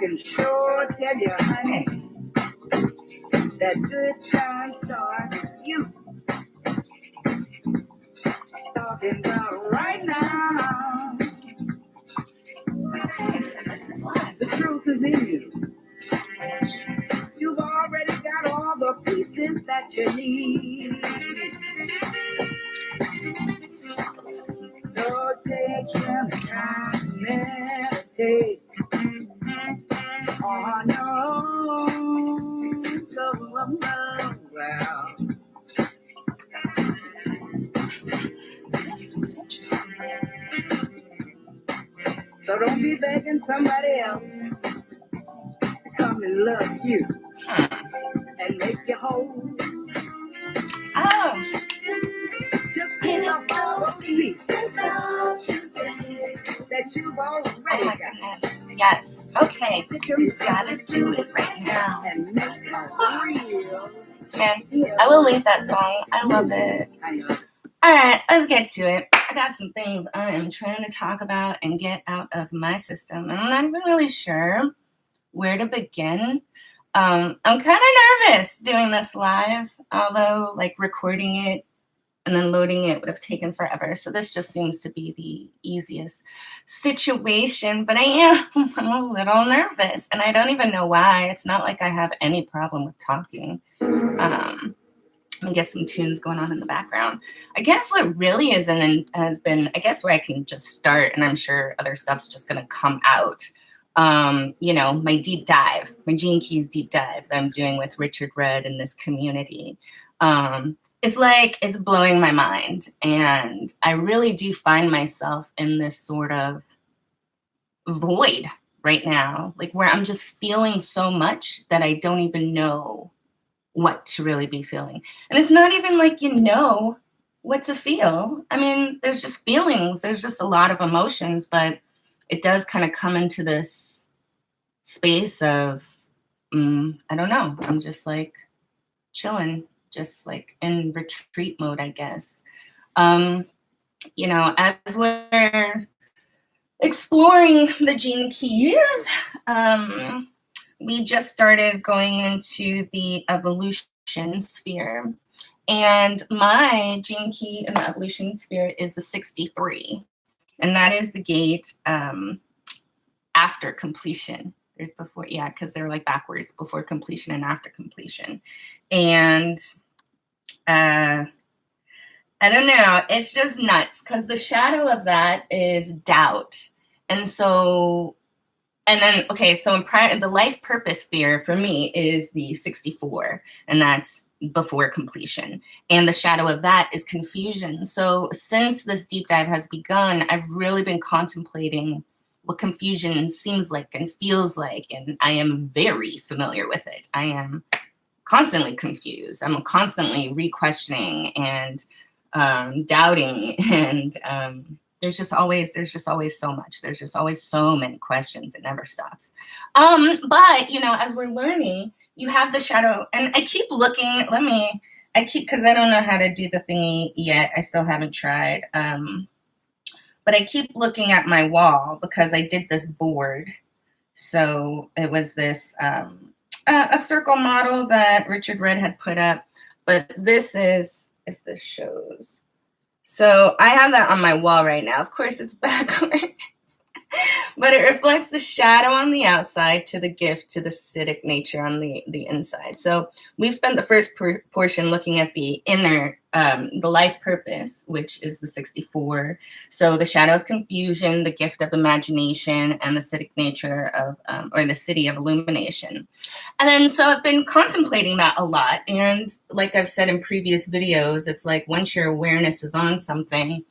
can sure tell you, honey, that good time starts with you. Talking about right now. Okay, so this is live. The truth is in you. You've already got all the pieces that you need. So take some time to meditate on your own. So well. This is interesting. So don't be begging somebody else to come and love you and make you whole. Oh, Just pick up those pieces of today. that you've already Oh my got. goodness. Yes. Okay. Stick 'em You gotta do it right now. and make a real. Man, I will link that song. I love it. All right, let's get to it. I got some things I am trying to talk about and get out of my system. And I'm not even really sure where to begin. I'm kind of nervous doing this live, although like recording it and then loading it would have taken forever. So this just seems to be the easiest situation, but I'm a little nervous and I don't even know why. It's not like I have any problem with talking. I guess some tunes going on in the background. I guess what really has been, I guess where I can just start, and I'm sure other stuff's just going to come out. My deep dive, my Gene Keys deep dive that I'm doing with Richard Rudd in this community. It's blowing my mind. And I really do find myself in this sort of void right now, like where I'm just feeling so much that I don't even know what to really be feeling. And it's not even like you know what to feel. I mean, there's just feelings. There's just a lot of emotions, but it does kind of come into this space of, I don't know. I'm just like chilling, just like in retreat mode, I guess. As we're exploring the Gene Keys, we just started going into the evolution sphere. And my Gene Key in the evolution sphere is the 63. And that is the gate after completion. There's before, because they're like backwards, before completion and after completion. And I don't know, it's just nuts because the shadow of that is doubt. And so in the life purpose sphere for me is the 64, and that's before completion. And the shadow of that is confusion. So since this deep dive has begun, I've really been contemplating what confusion seems like and feels like, and I am very familiar with it. I am constantly confused. I'm constantly re-questioning and doubting, and there's just always so much. There's just always so many questions. It never stops. But as we're learning, you have the shadow, and I keep looking. Because I don't know how to do the thingy yet. I still haven't tried. But I keep looking at my wall because I did this board. So it was this a circle model that Richard Rudd had put up. But this is, if this shows. So I have that on my wall right now. Of course, it's backwards. But it reflects the shadow on the outside to the gift, to the acidic nature on the inside. So we've spent the first portion looking at the inner, the life purpose, which is the 64. So the shadow of confusion, the gift of imagination, and the acidic nature of, or the city of illumination. And then so I've been contemplating that a lot. And like I've said in previous videos, it's like once your awareness is on something,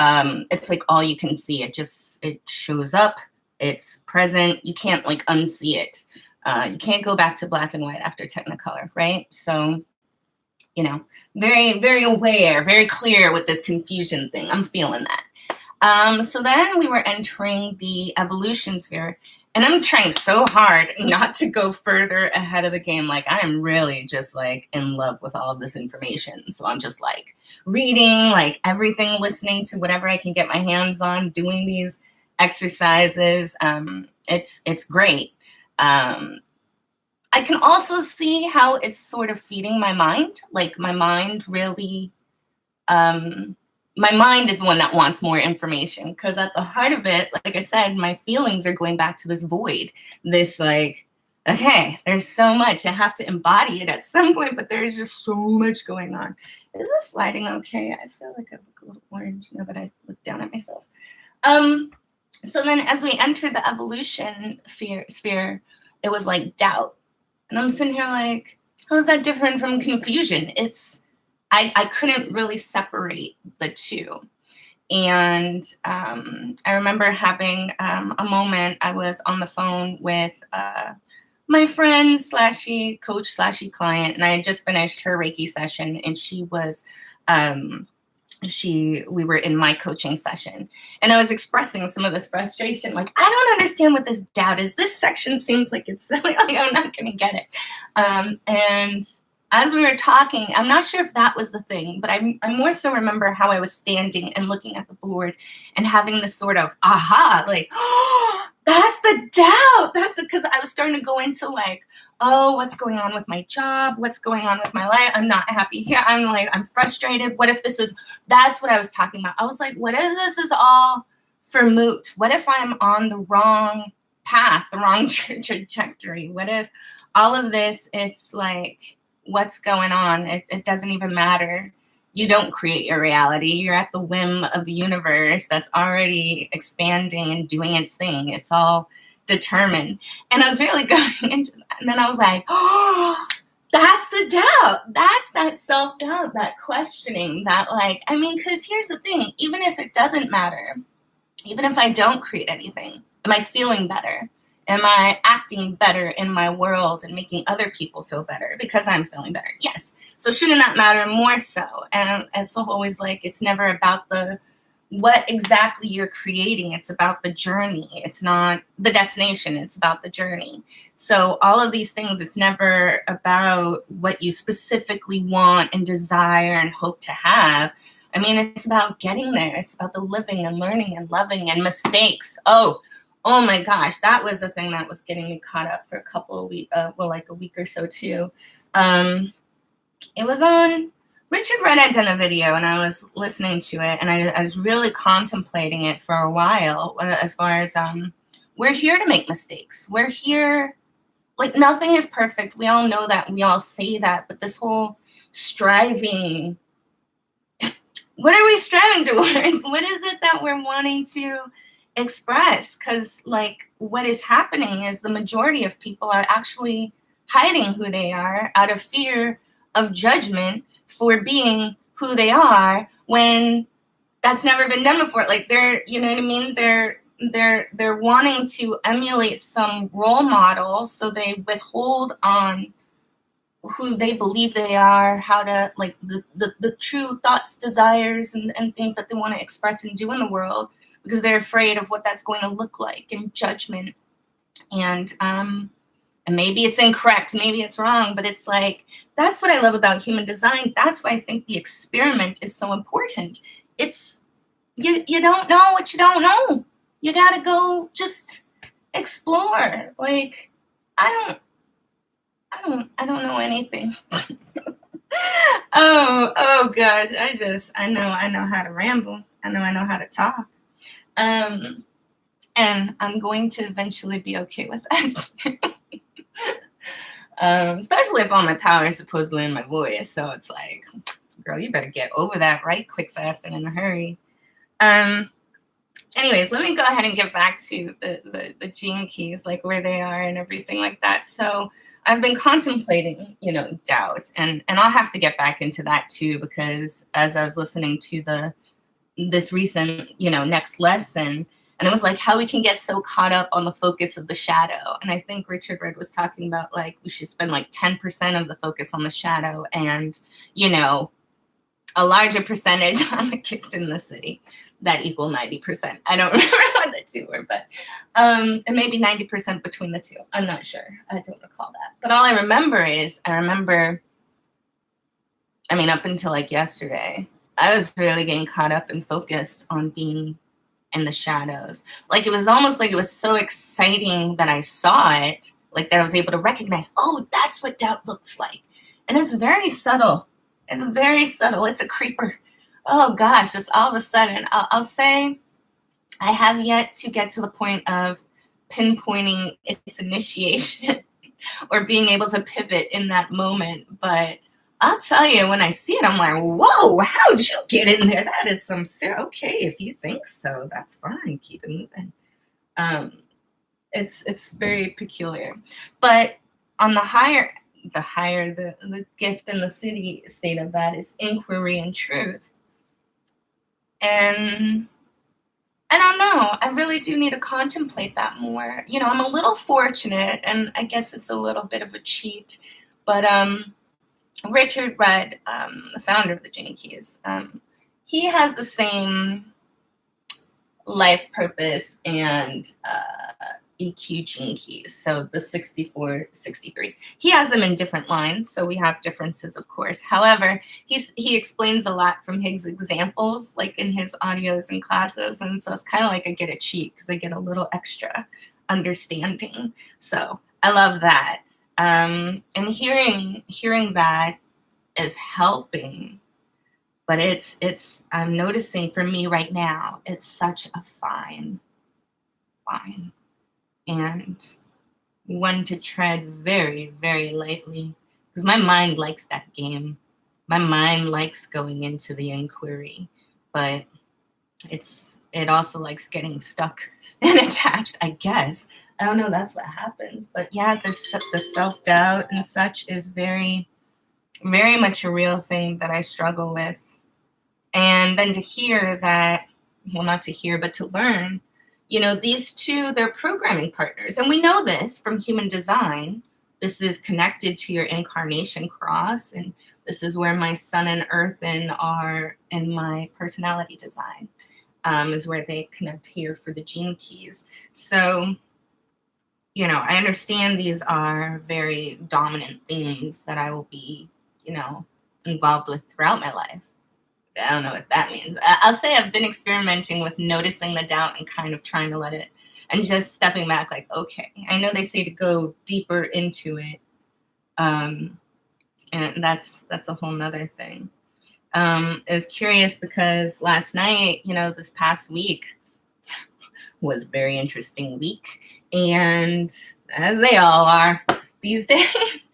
it's like all you can see. It shows up, it's present. You can't like unsee it. You can't go back to black and white after Technicolor, right? So, very, very aware, very clear with this confusion thing. I'm feeling that. So then we were entering the evolution sphere, and I'm trying so hard not to go further ahead of the game. Like I am really just like in love with all of this information. So I'm just like reading, like everything, listening to whatever I can get my hands on, doing these exercises. It's great. I can also see how it's sort of feeding my mind. Like my mind really, my mind is the one that wants more information, because at the heart of it, like I said, my feelings are going back to this void, this like, okay, there's so much. I have to embody it at some point, but there's just so much going on. Is this lighting okay? I feel like I look a little orange now that I look down at myself. So then as we enter the evolution sphere, it was like doubt. And I'm sitting here like, how is that different from confusion? I couldn't really separate the two. And I remember having a moment. I was on the phone with my friend / coach / client, and I had just finished her Reiki session, and she was, we were in my coaching session, and I was expressing some of this frustration. Like, I don't understand what this doubt is. This section seems like it's like I'm not going to get it. And as we were talking, I'm not sure if that was the thing, but I more so remember how I was standing and looking at the board and having this sort of aha, like, oh, that's the doubt. That's because I was starting to go into like, oh, what's going on with my job? What's going on with my life? I'm not happy here. I'm frustrated. What if that's what I was talking about. I was like, what if this is all for moot? What if I'm on the wrong path, the wrong trajectory? What if all of this, it's like, what's going on? It doesn't even matter. You don't create your reality. You're at the whim of the universe that's already expanding and doing its thing. It's all determined. And I was really going into that. And then I was like, oh, that's the doubt. That's that self-doubt, that questioning, that like, I mean, because here's the thing, even if it doesn't matter, even if I don't create anything, am I feeling better? Am I acting better in my world and making other people feel better because I'm feeling better? Yes. So shouldn't that matter more so? And so always like, it's never about what exactly you're creating. It's about the journey. It's not the destination. It's about the journey. So all of these things, it's never about what you specifically want and desire and hope to have. I mean, it's about getting there. It's about the living and learning and loving and mistakes. Oh my gosh, that was the thing that was getting me caught up for a couple of weeks, like a week or so too. It was on, Richard Red had done a video and I was listening to it, and I was really contemplating it for a while as far as we're here to make mistakes. We're here, like nothing is perfect. We all know that, we all say that, but this whole striving, what are we striving towards? What is it that we're wanting to express? Because like what is happening is the majority of people are actually hiding who they are out of fear of judgment for being who they are, when that's never been done before. Like they're, you know what I mean? They're wanting to emulate some role model, so they withhold on who they believe they are, how to like the true thoughts, desires, and things that they want to express and do in the world, because they're afraid of what that's going to look like and judgment. And maybe it's incorrect, maybe it's wrong, but it's like, that's what I love about human design. That's why I think the experiment is so important. It's, you don't know what you don't know. You got to go just explore. Like, I don't know anything. Oh gosh. I know how to ramble. I know how to talk. And I'm going to eventually be okay with that. Especially if all my power is supposedly in my voice. So it's like, girl, you better get over that right quick, fast, and in a hurry. Anyways, let me go ahead and get back to the gene keys, like where they are and everything like that. So I've been contemplating, doubt, and I'll have to get back into that too, because as I was listening to this recent, next lesson, and it was like how we can get so caught up on the focus of the shadow. And I think Richard Red was talking about like we should spend like 10% of the focus on the shadow and, a larger percentage on the gift in the city. That equal 90%. I don't remember what the two were, but and maybe 90% between the two. I'm not sure. I don't recall that. But all I remember is up until like yesterday, I was really getting caught up and focused on being in the shadows. Like it was almost like it was so exciting that I saw it like that I was able to recognize, oh, that's what doubt looks like. And it's very subtle. It's very subtle. It's a creeper. Oh gosh, just all of a sudden, I'll say I have yet to get to the point of pinpointing its initiation or being able to pivot in that moment. But I'll tell you, when I see it, I'm like, whoa, how'd you get in there? That is some serious. Okay, if you think so, that's fine. Keep it moving. It's very peculiar. But on the gift and the city state of that is inquiry and truth. And I don't know. I really do need to contemplate that more. You know, I'm a little fortunate, and I guess it's a little bit of a cheat, but Richard Rudd, the founder of the Gene Keys, he has the same life purpose and EQ gene keys, so the 64, 63. He has them in different lines, so we have differences, of course. However, he explains a lot from his examples, like in his audios and classes, and so it's kind of like I get a cheat because I get a little extra understanding. So I love that, and hearing that is helping. But it's I'm noticing for me right now, it's such a fine line, and one to tread very, very lightly, because my mind likes that game. My mind likes going into the inquiry, but it also likes getting stuck and attached, I guess. I don't know, that's what happens. But yeah, the self-doubt and such is very, very much a real thing that I struggle with. And then to hear that, well, not to hear, but to learn, you know, these two, they're programming partners. And we know this from human design. This is connected to your incarnation cross. And this is where my sun and earth are in my personality design, is where they connect here for the gene keys. So, you know, I understand these are very dominant themes that I will be, you know, involved with throughout my life. I don't know what that means. I'll say I've been experimenting with noticing the doubt and kind of trying to let it, and just stepping back like, okay, I know they say to go deeper into it. And that's a whole nother thing. Is curious because last night, you know, this past week was a very interesting week. And as they all are these days,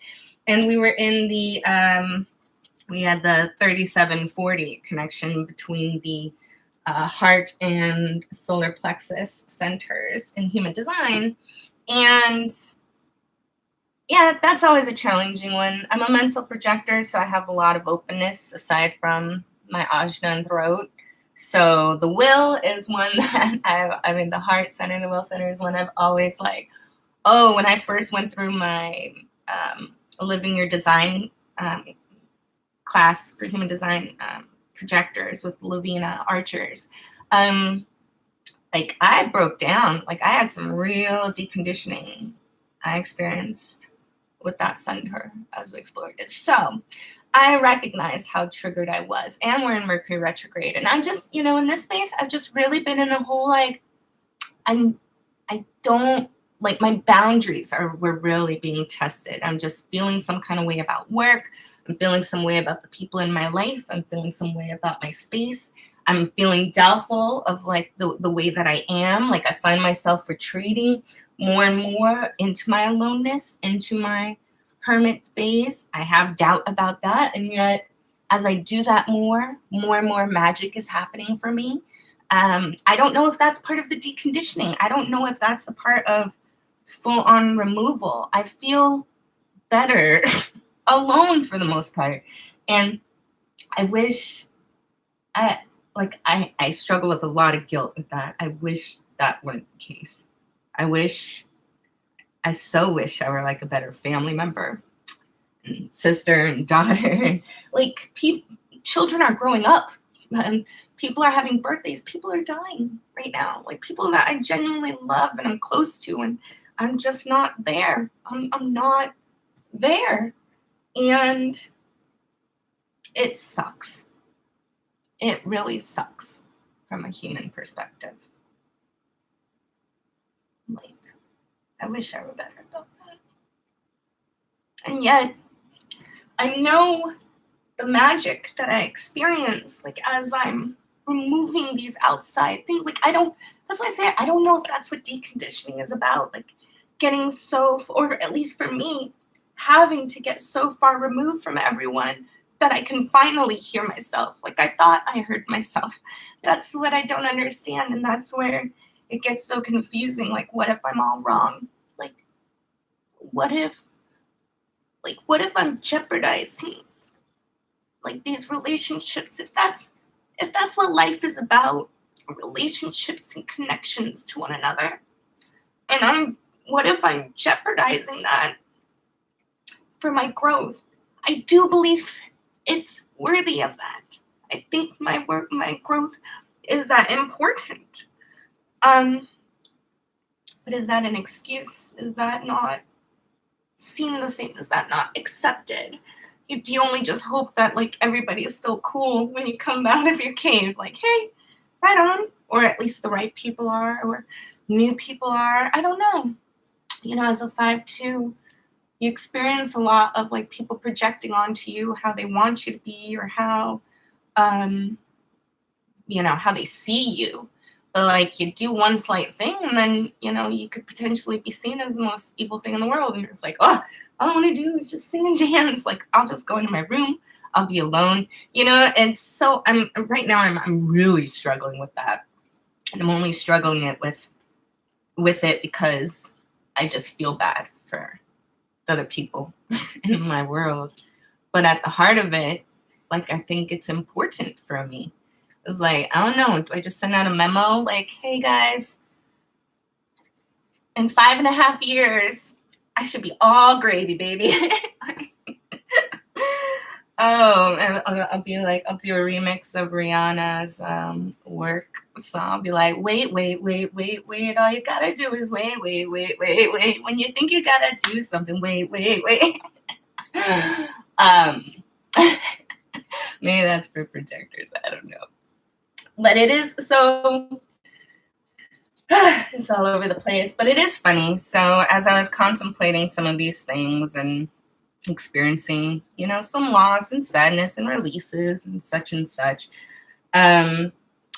and we were in the, we had the 3740 connection between the heart and solar plexus centers in human design. And yeah, that's always a challenging one. I'm a mental projector, so I have a lot of openness aside from my ajna and throat. So the will is one that I mean, the heart center and the will center is one I've always like, oh, when I first went through my Living Your Design class for human design projectors with Lavina Archers, like I broke down. Like I had some real deconditioning I experienced with that center as we explored it. So I recognized how triggered I was, and we're in Mercury retrograde. And I just, you know, in this space, I've just really been in the whole like, I don't like, my boundaries were really being tested. I'm just feeling some kind of way about work. I'm feeling some way about the people in my life. I'm feeling some way about my space. I'm feeling doubtful of like the way that I am. Like I find myself retreating more and more into my aloneness, into my hermit space. I have doubt about that. And yet as I do that more and more magic is happening for me. I don't know if that's part of the deconditioning. I don't know if that's the part of full-on removal. I feel better alone for the most part. And I wish I struggle with a lot of guilt with that. I wish that weren't the case. I so wish I were like a better family member and sister and daughter. Like children are growing up and people are having birthdays. People are dying right now. Like people that I genuinely love and I'm close to, and I'm just not there. I'm not there. And it sucks. It really sucks from a human perspective. Like, I wish I were better about that. And yet I know the magic that I experience, like as I'm removing these outside things. Like that's why I say I don't know if that's what deconditioning is about. Like getting so, or at least for me, having to get so far removed from everyone that I can finally hear myself. Like I thought I heard myself. That's what I don't understand. And that's where it gets so confusing. Like, what if I'm all wrong? Like, what if I'm jeopardizing like these relationships? If that's what life is about, relationships and connections to one another. And what if I'm jeopardizing that for my growth? I do believe it's worthy of that. I think my growth is that important. But is that an excuse? Is that not seen the same? Is that not accepted? Do you only just hope that like everybody is still cool when you come out of your cave? Like, hey, right on. Or at least the right people are, or new people are. I don't know. As a 5-2, you experience a lot of like people projecting onto you how they want you to be, or how how they see you. But like you do one slight thing and then you could potentially be seen as the most evil thing in the world, and it's like, oh, all I want to do is just sing and dance. Like I'll just go into my room, I'll be alone, and so I'm really struggling with that. And I'm only struggling it with it because I just feel bad for the other people in my world. But at the heart of it, like I think it's important for me. It's like, I don't know, do I just send out a memo like, hey guys, in 5.5 years, I should be all gravy, baby. And I'll be like, I'll do a remix of Rihanna's work. So I'll be like, wait. All you gotta do is wait. When you think you gotta do something, wait. Maybe that's for projectors. I don't know. But it is so, it's all over the place. But it is funny. So as I was contemplating some of these things and experiencing, some loss and sadness and releases and such, I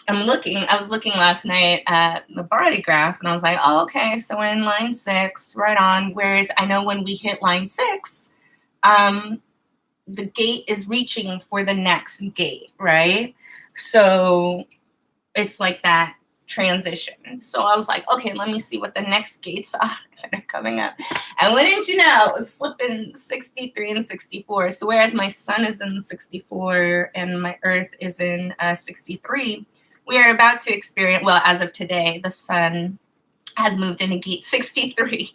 was looking last night at the body graph, and I was like, oh, okay, so we're in line 6, right on. Whereas I know when we hit line 6, the gate is reaching for the next gate, right? So it's like that transition. So I was like, okay, let me see what the next gates are that are coming up. And wouldn't you know, it was flipping 63 and 64. So whereas my sun is in 64 and my earth is in 63, we are about to experience, well, as of today, the sun has moved into gate 63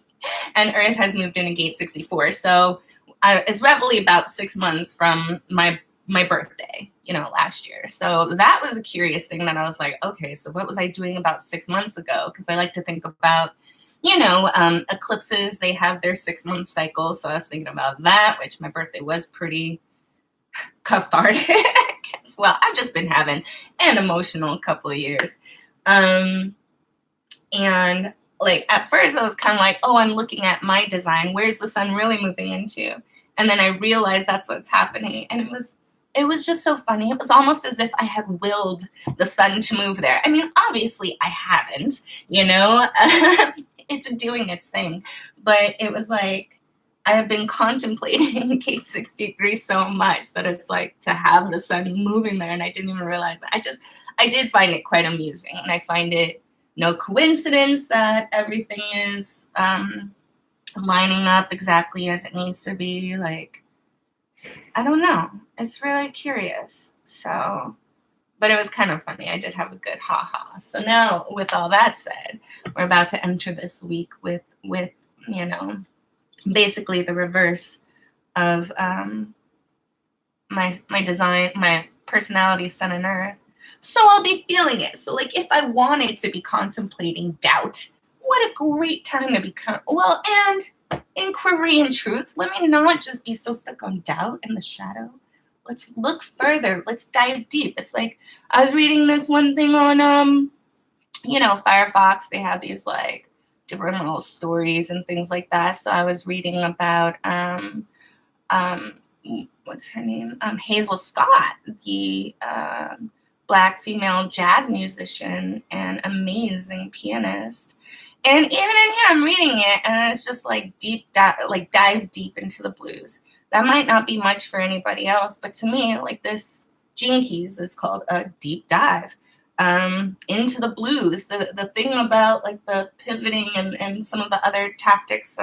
and earth has moved into gate 64. So it's roughly about 6 months from my birthday, last year. So that was a curious thing that I was like, okay, so what was I doing about 6 months ago? Because I like to think about, eclipses, they have their 6-month cycle. So I was thinking about that, which my birthday was pretty cathartic. Well, I've just been having an emotional couple of years. And like at first I was kind of like, oh, I'm looking at my design. Where's the sun really moving into? And then I realized that's what's happening. And it was just so funny. It was almost as if I had willed the sun to move there. I mean, obviously I haven't, it's doing its thing. But it was like, I have been contemplating gate 63 so much that it's like to have the sun moving there, and I didn't even realize that. I did find it quite amusing, and I find it no coincidence that everything is lining up exactly as it needs to be. Like, I don't know. It's really curious. So, but it was kind of funny. I did have a good ha-ha. So now, with all that said, we're about to enter this week with basically the reverse of my design, my personality, sun and earth. So I'll be feeling it. So like if I wanted to be contemplating doubt, what a great time to be and inquiry and truth. Let me not just be so stuck on doubt and the shadow. Let's look further. Let's dive deep. It's like I was reading this one thing on Firefox. They have these like different little stories and things like that. So I was reading about what's her name? Hazel Scott, the Black female jazz musician and amazing pianist. And even in here, I'm reading it, and it's just like dive deep into the blues. That might not be much for anybody else, but to me, like this Gene Keys is called a deep dive into the blues. The thing about like the pivoting and some of the other tactics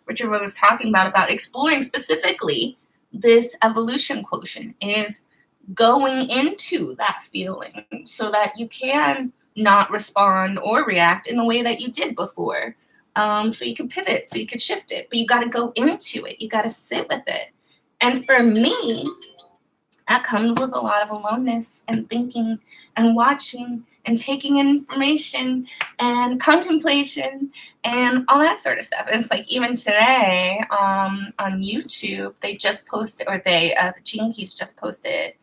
Richard was talking about exploring specifically this evolution quotient is going into that feeling so that you can not respond or react in the way that you did before. So you can pivot, so you can shift it, but you got to go into it. You got to sit with it. And for me, that comes with a lot of aloneness and thinking and watching and taking in information and contemplation and all that sort of stuff. And it's like even today on YouTube, they just posted, or the Gene Keys just posted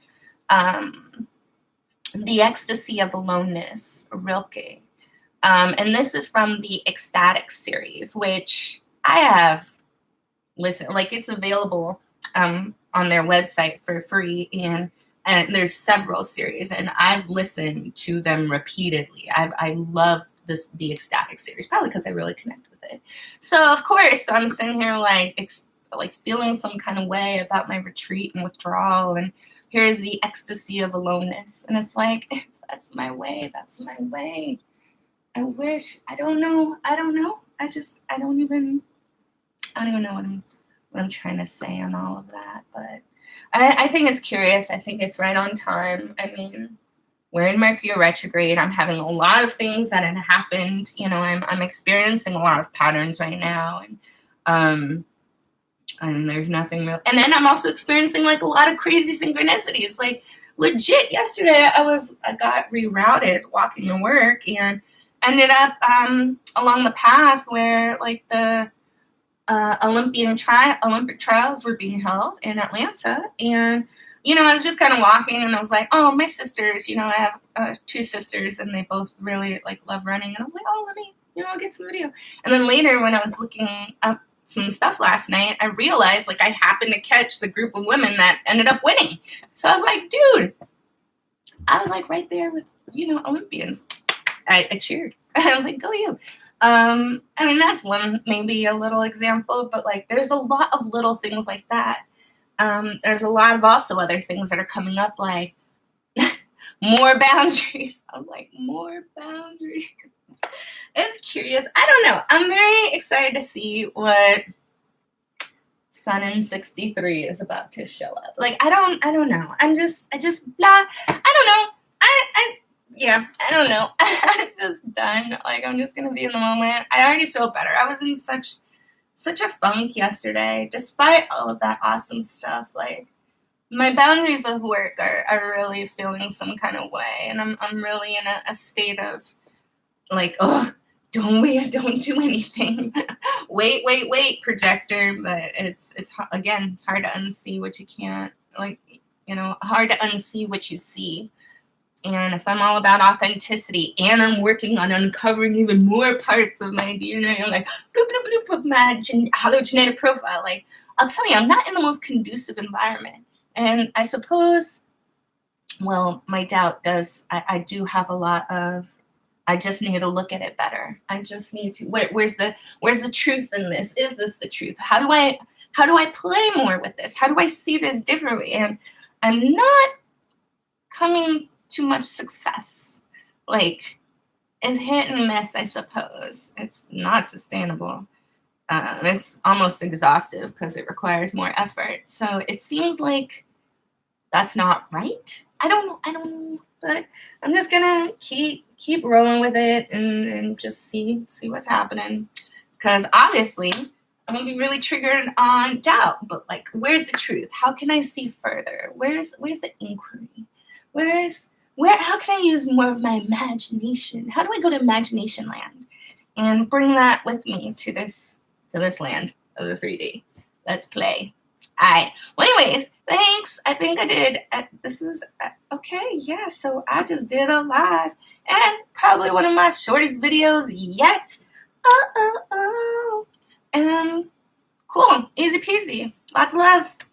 The Ecstasy of Aloneness, Rilke. And this is from the Ecstatic series, which I have listened, like it's available on their website for free, and there's several series, and I've listened to them repeatedly. I love the Ecstatic series, probably because I really connect with it. So of course I'm sitting here like feeling some kind of way about my retreat and withdrawal, and here's the ecstasy of aloneness, and it's like, if that's my way, that's my way. I wish, I don't know. I don't even know what I'm trying to say on all of that, but I think it's curious. I think it's right on time. I mean, we're in Mercury retrograde. I'm having a lot of things that have happened. You know, I'm experiencing a lot of patterns right now, and there's nothing real. And then I'm also experiencing like a lot of crazy synchronicities. Like legit, yesterday I got rerouted walking to work and ended up along the path where like the Olympic trials were being held in Atlanta. And, you know, I was just kind of walking and I was like, oh, my sisters, you know, I have 2 sisters and they both really like love running. And I was like, oh, let me, you know, I'll get some video. And then later when I was looking up some stuff last night, I realized like I happened to catch the group of women that ended up winning. So I was like, dude, I was like right there with, you know, Olympians. I cheered. I was like, go you. I mean, that's one, maybe a little example, but like, there's a lot of little things like that. There's a lot of also other things that are coming up, like more boundaries. I was like, more boundaries. It's curious. I don't know. I'm very excited to see what Sun in 63 is about to show up. Like, I don't know. I just blah. I don't know. I don't know. I'm just done. Like, I'm just going to be in the moment. I already feel better. I was in such a funk yesterday, despite all of that awesome stuff. Like, my boundaries with work are really feeling some kind of way. And I'm really in a state of, like, oh, don't do anything. wait, projector. But it's again, it's hard to unsee what you can't, like, you know, hard to unsee what you see. And if I'm all about authenticity and I'm working on uncovering even more parts of my DNA, like bloop, bloop, bloop, with my hologenetic profile, like, I'll tell you, I'm not in the most conducive environment. And I suppose, well, my doubt does, I do have a lot of, I just need to look at it better. I just need to, where's the truth in this? Is this the truth? How do I play more with this? How do I see this differently? And I'm not coming to much success. Like, it's hit and miss, I suppose. It's not sustainable. It's almost exhaustive because it requires more effort. So it seems like that's not right. I don't know, but I'm just gonna keep rolling with it and just see what's happening. Because obviously I'm gonna be really triggered on doubt, but like, where's the truth? How can I see further? Where's the inquiry? How can I use more of my imagination? How do I go to imagination land and bring that with me to this land of the 3D? Let's play. All right. Well, anyways, thanks. I think I did. This is okay. Yeah. So I just did a live and probably one of my shortest videos yet. Cool. Easy peasy. Lots of love.